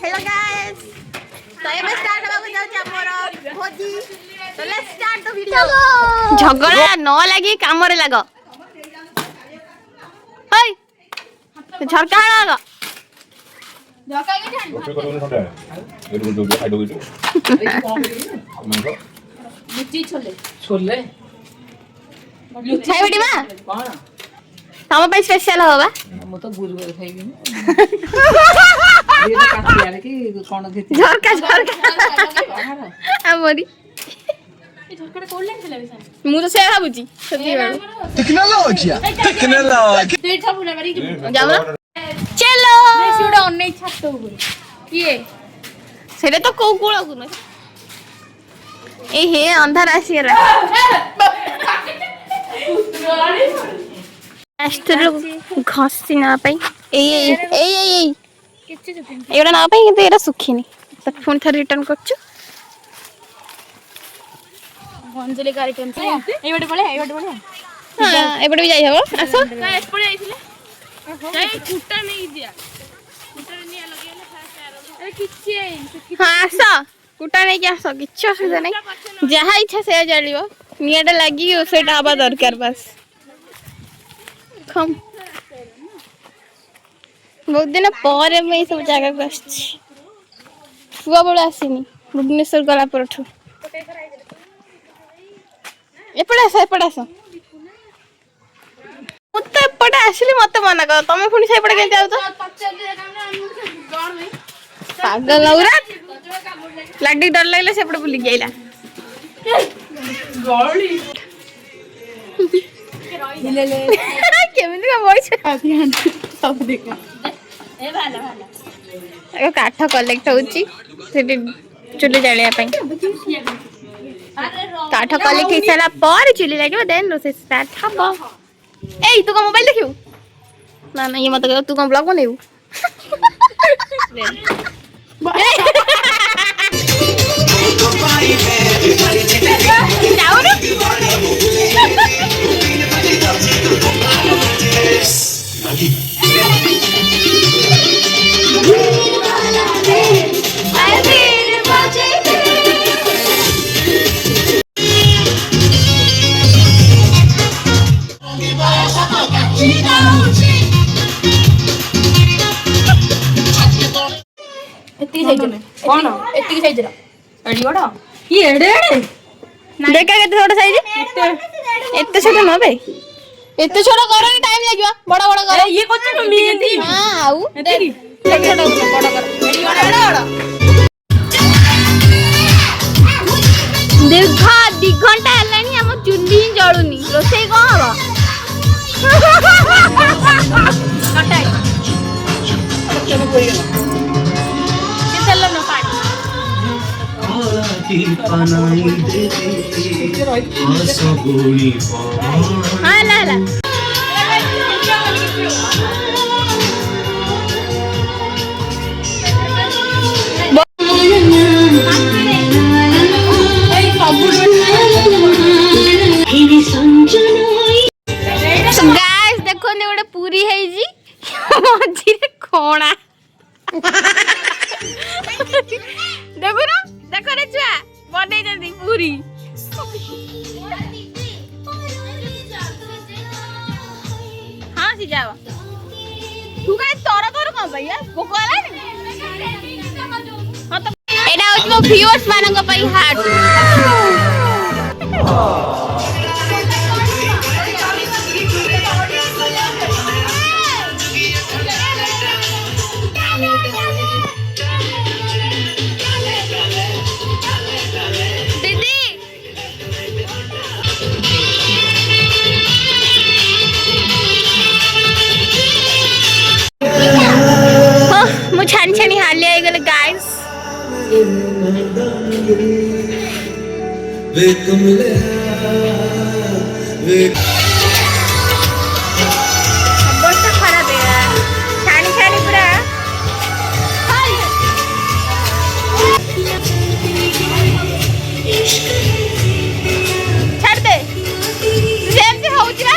hello guys तो ये start होगा जाउची हमरो भोजी तो लेट्स स्टार्ट द वीडियो झगड़ा न लागी काम रे लाग ओय झरका लाग झरका के ठान रोटी करने ठंडा है ये जो खाइ दोगे मिर्ची छोले छोले खाइ बेटी मा कौन तम पे स्पेशल होबा म तो गुरुवार खाइबी ये काटी आले कि कोन घेती झरका हमरी ए झरका कोड लेन थले बिसा मु तो से भाबुची सती बाड़ू टेक्नोलॉजी देठा बुला बारी जाऊ ना चलो देसी उडा अन्ने छात ऊपर ये सेरे तो को कोला गुन ए हे अंधार आसीरा एस्टर घसी ना पाई ए किछि जतिन एडा ना पाई किंतु एरा सुखिनी तो फोन थर रिटर्न करछु अंजलि गाड़ी टेंशन ए बडे बोले हां एबडे भी जाई हबो आसो का एपडे आइथिले जाई कुटा नहीं दिया कुटा नहीं लगेले फास्ट आरो अरे किछि हां आसो कुटा नहीं के आसो किछ असुविधा नहीं जहा इच्छा से जालियो नियाडा लागी सेटा आबा दरकार बस खम बहुत दिन पर मैं सब जगह को आछि फुआ बड़ आसीनी भुवनेश्वर गला परठू एपड़ा आसो मत एपड़ा आसिली मत मना कर तमे पुनी से एपड़ा के जाउ तो पागल औरा लाडी डर लागले से एपड़ा बुली गइला गळी ले केमिति का वॉइस सब देखा ए भाला एगो काठ कलेक्ट होची सेठी चुली जालिया पई काठ कलेक्ट हे सारा पर चुली लागो देन रोसे स्टार्ट हबो ए तू का मोबाइल देखियो ना ना ये मत कर तू का ब्लॉग बनेऊ जाओ रे एत्ती साइज कोन एत्ती साइज रा एडी बडा ये एडे देखा के छोटा साइज एत्ते छोटा न बे एत्ते छोटा करो नि टाइम लागियो बड़ा बड़ा करो ये कोच मेहंदी हां आउ देखी छोटा बड़ा कर एडी बडा दीर्घ 2 घंटा हलानी हम चुल्ली जळुनी रोसई को हबो कटाई चलो कोई के चलो न पानी हां ला ला So guys देखो ने गोटे पूरी है जी मझी रे कोणा देखो रे छुआ बनै जदी पूरी हां सी जाओ तू का तोर कोन भैया भूख वाला नहीं हां तो एडा होच मो व्यूअर्स मानन को पई हार्ट छानी छानी हाली आई गले गाइस अवस्था खराब है यार छानी छानी पूरा छाड़ दे सेम से हो जा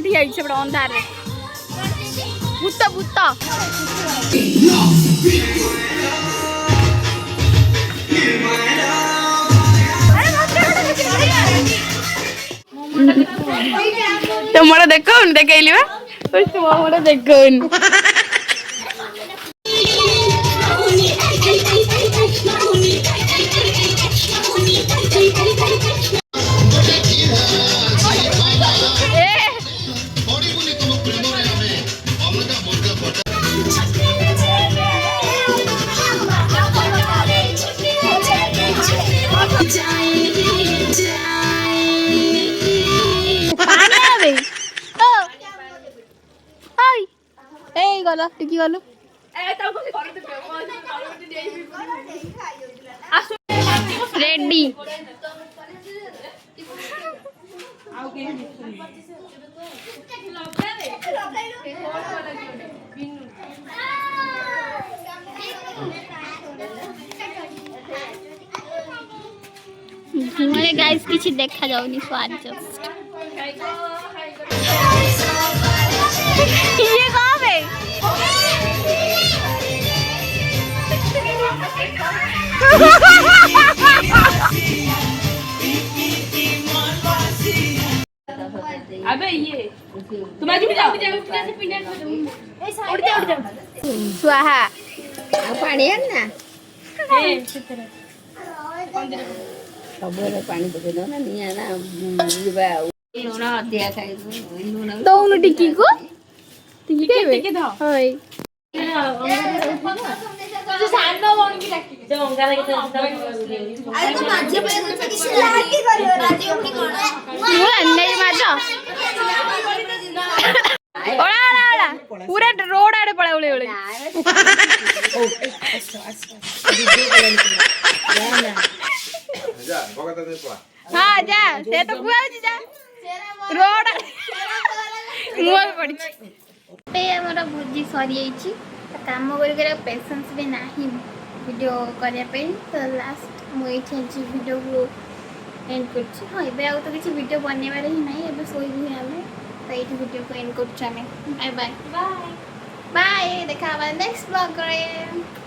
ଠିଆ ହେଇଛି ସେପଟେ ଅନ୍ଧାରରେ ଭୂତ ଭୂତ ତମର ଦେଖଉନି ଦେଖେଇଲି ବା ତମର ଦେଖଉନି এই গল টিকি গলু রেডি মানে গাইস কিছু দেখা যাওনি स्वाद जस्ट ये कहाँ पे अबे ये तुम्हारी भी जाओ कैसे पिंडा उड़ जा स्वाहा पानी है ना ए सबरे पानी पके दो ना निया ना जीवा लूण अधिया खाइ लूण दौनु टिकी को टिकी के दो होय जो सानो बन की रखी जो अंगारा के अरे तो माझे पे किसी लाठी करियो राजी उठी कोण ମୁଁ अन्य माजा ओळा ओळा ओळा पूरा रोड आड़े पळे ओळे ओळे जा बगता दे पा हां जा से तो कुआ छी जा रोड मोर पड़ी पे हमरा भोजी सरी आइची काम कर पेशेंस भी नहीं वीडियो करने पे तो लास्ट मुझे वीडियो को एंड कर हाँ ये आउ तो किसी वीडियो बनवार ही ना ए शोबू आम तो ये वीडियो को एंड कर बाय बाय बाय देखा नेक्स्ट ब्लॉग करे